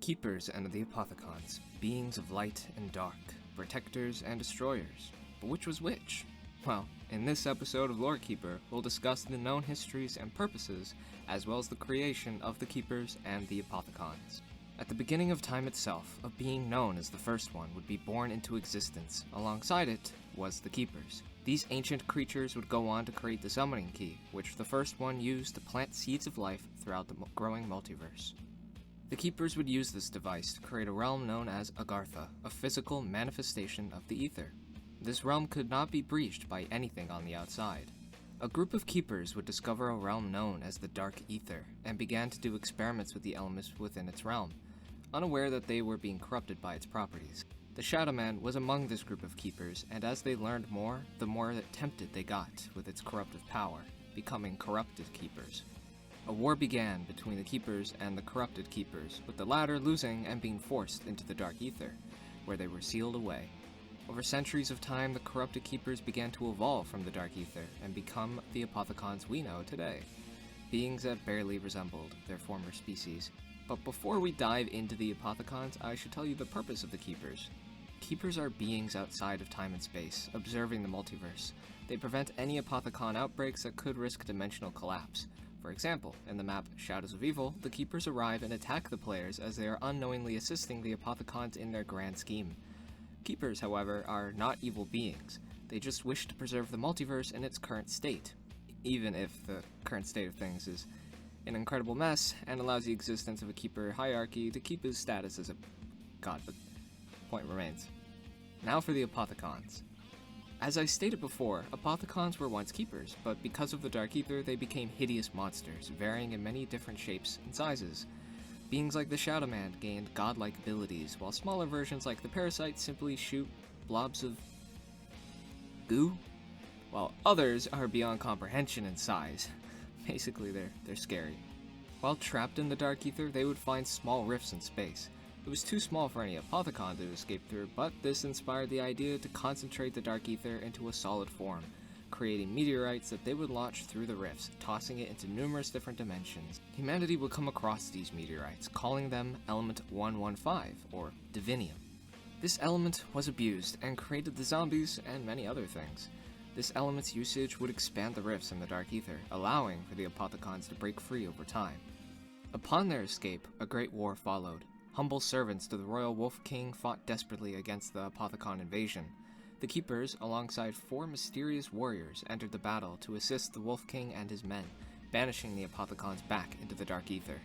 Keepers and the Apothicons, beings of light and dark, protectors and destroyers. But which was which? Well, in this episode of Lorekeeper, we'll discuss the known histories and purposes, as well as the creation of the Keepers and the Apothicons. At the beginning of time itself, a being known as the First One would be born into existence. Alongside it was the Keepers. These ancient creatures would go on to create the Summoning Key, which the First One used to plant seeds of life throughout the growing multiverse. The Keepers would use this device to create a realm known as Agartha, a physical manifestation of the Ether. This realm could not be breached by anything on the outside. A group of Keepers would discover a realm known as the Dark Ether, and began to do experiments with the elements within its realm, unaware that they were being corrupted by its properties. The Shadow Man was among this group of Keepers, and as they learned more, the more tempted they got with its corruptive power, becoming corrupted Keepers. A war began between the Keepers and the corrupted Keepers, with the latter losing and being forced into the Dark Ether, where they were sealed away. Over centuries of time, the corrupted Keepers began to evolve from the Dark Ether and become the Apothicons we know today, beings that barely resembled their former species. But before we dive into the Apothicons, I should tell you the purpose of the Keepers. Keepers are beings outside of time and space, observing the multiverse. They prevent any Apothicon outbreaks that could risk dimensional collapse. For example, in the map Shadows of Evil, the Keepers arrive and attack the players as they are unknowingly assisting the Apothicons in their grand scheme. Keepers, however, are not evil beings. They just wish to preserve the multiverse in its current state, even if the current state of things is an incredible mess and allows the existence of a Keeper hierarchy to keep his status as a god, but the point remains. Now for the Apothicons. As I stated before, Apothicons were once Keepers, but because of the Dark Ether, they became hideous monsters, varying in many different shapes and sizes. Beings like the Shadow Man gained godlike abilities, while smaller versions like the Parasite simply shoot blobs of goo, while others are beyond comprehension in size. Basically, they're scary. While trapped in the Dark Ether, they would find small rifts in space. It was too small for any Apothicon to escape through, but this inspired the idea to concentrate the Dark Ether into a solid form, creating meteorites that they would launch through the rifts, tossing it into numerous different dimensions. Humanity would come across these meteorites, calling them Element 115, or Divinium. This element was abused and created the zombies and many other things. This element's usage would expand the rifts in the Dark Ether, allowing for the Apothicons to break free over time. Upon their escape, a great war followed. Humble servants to the Royal Wolf King fought desperately against the Apothicon invasion. The Keepers, alongside 4 mysterious warriors, entered the battle to assist the Wolf King and his men, banishing the Apothicons back into the Dark Ether.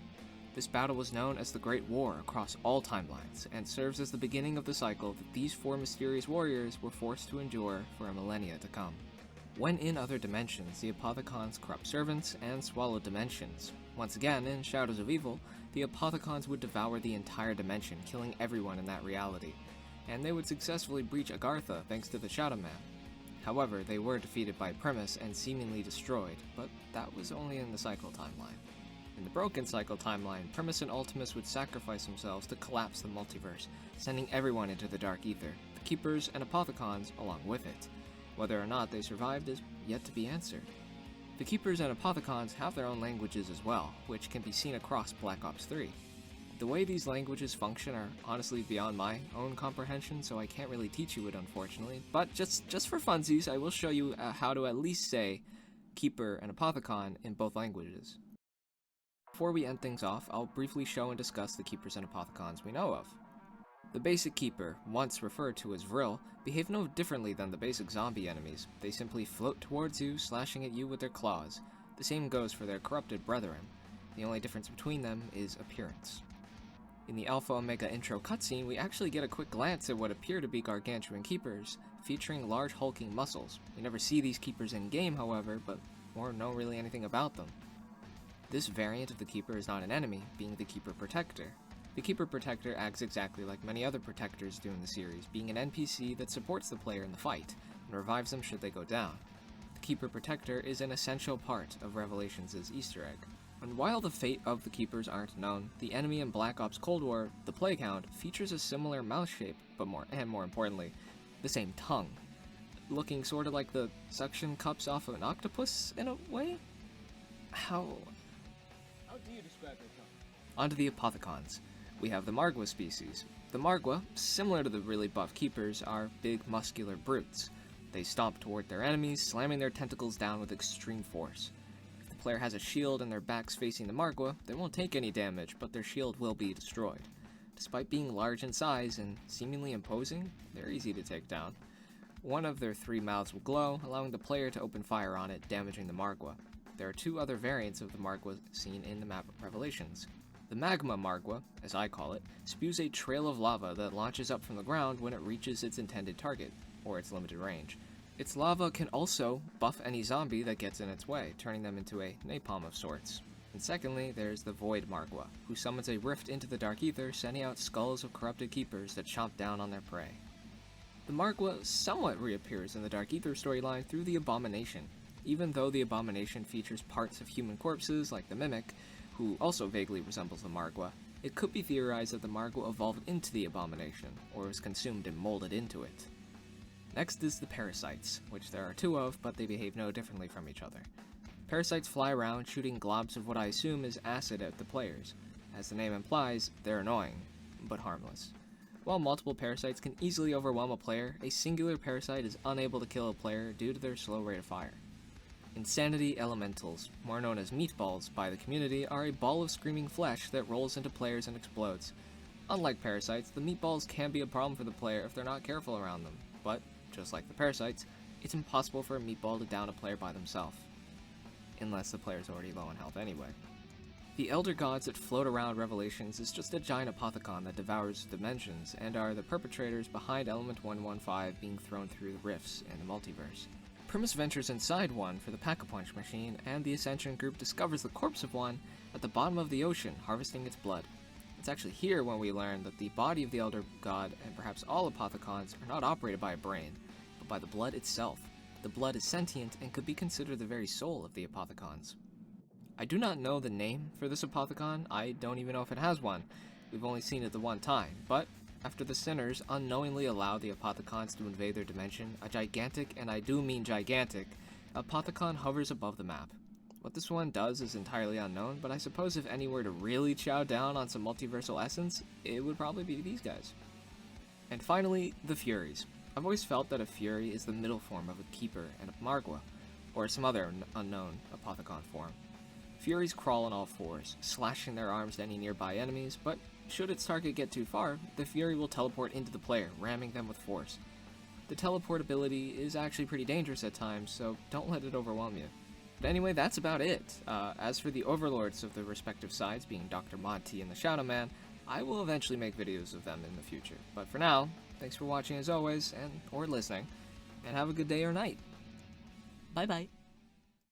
This battle was known as the Great War across all timelines, and serves as the beginning of the cycle that these 4 mysterious warriors were forced to endure for a millennia to come. When in other dimensions, the Apothicons corrupt servants and swallow dimensions. Once again, in Shadows of Evil, the Apothicons would devour the entire dimension, killing everyone in that reality, and they would successfully breach Agartha thanks to the Shadow Man. However, they were defeated by Primus and seemingly destroyed, but that was only in the Cycle timeline. In the Broken Cycle timeline, Primus and Ultimus would sacrifice themselves to collapse the multiverse, sending everyone into the Dark Ether, the Keepers and Apothicons along with it. Whether or not they survived is yet to be answered. The Keepers and Apothicons have their own languages as well, which can be seen across Black Ops 3. The way these languages function are honestly beyond my own comprehension, so I can't really teach you it unfortunately, but just for funsies, I will show you how to at least say Keeper and Apothicon in both languages. Before we end things off, I'll briefly show and discuss the Keepers and Apothicons we know of. The basic Keeper, once referred to as Vril, behave no differently than the basic zombie enemies. They simply float towards you, slashing at you with their claws. The same goes for their corrupted brethren. The only difference between them is appearance. In the Alpha Omega intro cutscene, we actually get a quick glance at what appear to be gargantuan Keepers, featuring large hulking muscles. We never see these Keepers in-game, however, or know really anything about them. This variant of the Keeper is not an enemy, being the Keeper Protector. The Keeper Protector acts exactly like many other Protectors do in the series, being an NPC that supports the player in the fight, and revives them should they go down. The Keeper Protector is an essential part of Revelations' Easter egg. And while the fate of the Keepers aren't known, the enemy in Black Ops Cold War, the Plague Hound, features a similar mouth shape, but more importantly, the same tongue. Looking sorta like the suction cups off of an octopus, in a way? How do you describe their tongue? Onto the Apothicons. We have the Margwa species. The Margwa, similar to the really buff Keepers, are big muscular brutes. They stomp toward their enemies, slamming their tentacles down with extreme force. If the player has a shield and their back's facing the Margwa, they won't take any damage, but their shield will be destroyed. Despite being large in size and seemingly imposing, they're easy to take down. One of their 3 mouths will glow, allowing the player to open fire on it, damaging the Margwa. There are 2 other variants of the Margwa seen in the map Revelations. The Magma Margwa, as I call it, spews a trail of lava that launches up from the ground when it reaches its intended target, or its limited range. Its lava can also buff any zombie that gets in its way, turning them into a napalm of sorts. And secondly, there's the Void Margwa, who summons a rift into the Dark Ether, sending out skulls of corrupted keepers that chomp down on their prey. The Margwa somewhat reappears in the Dark Ether storyline through the Abomination, even though the Abomination features parts of human corpses like the Mimic, who also vaguely resembles the Margwa. It could be theorized that the Margwa evolved into the Abomination, or was consumed and molded into it. Next is the Parasites, which there are 2 of, but they behave no differently from each other. Parasites fly around shooting globs of what I assume is acid at the players. As the name implies, they're annoying, but harmless. While multiple parasites can easily overwhelm a player, a singular parasite is unable to kill a player due to their slow rate of fire. Insanity Elementals, more known as meatballs by the community, are a ball of screaming flesh that rolls into players and explodes. Unlike parasites, the meatballs can be a problem for the player if they're not careful around them, but, just like the parasites, it's impossible for a meatball to down a player by themselves. Unless the player's already low on health anyway. The Elder Gods that float around Revelations is just a giant Apothicon that devours dimensions, and are the perpetrators behind Element 115 being thrown through the rifts in the multiverse. Primus ventures inside one for the Pack-a-Punch machine, and the Ascension group discovers the corpse of one at the bottom of the ocean, harvesting its blood. It's actually here when we learn that the body of the Elder God, and perhaps all Apothicons, are not operated by a brain, but by the blood itself. The blood is sentient and could be considered the very soul of the Apothicons. I do not know the name for this Apothicon. I don't even know if it has one. We've only seen it the one time, but after the sinners unknowingly allowed the Apothicons to invade their dimension, a gigantic, and I do mean gigantic, Apothicon hovers above the map. What this one does is entirely unknown, but I suppose if any were to really chow down on some multiversal essence, it would probably be these guys. And finally, the Furies. I've always felt that a Fury is the middle form of a Keeper and a Margwa, or some other unknown Apothicon form. Furies crawl on all fours, slashing their arms at any nearby enemies, but should its target get too far, the Fury will teleport into the player, ramming them with force. The teleport ability is actually pretty dangerous at times, so don't let it overwhelm you. But anyway, that's about it. As for the overlords of the respective sides, being Dr. Monty and the Shadow Man, I will eventually make videos of them in the future. But for now, thanks for watching as always, or listening, and have a good day or night. Bye bye.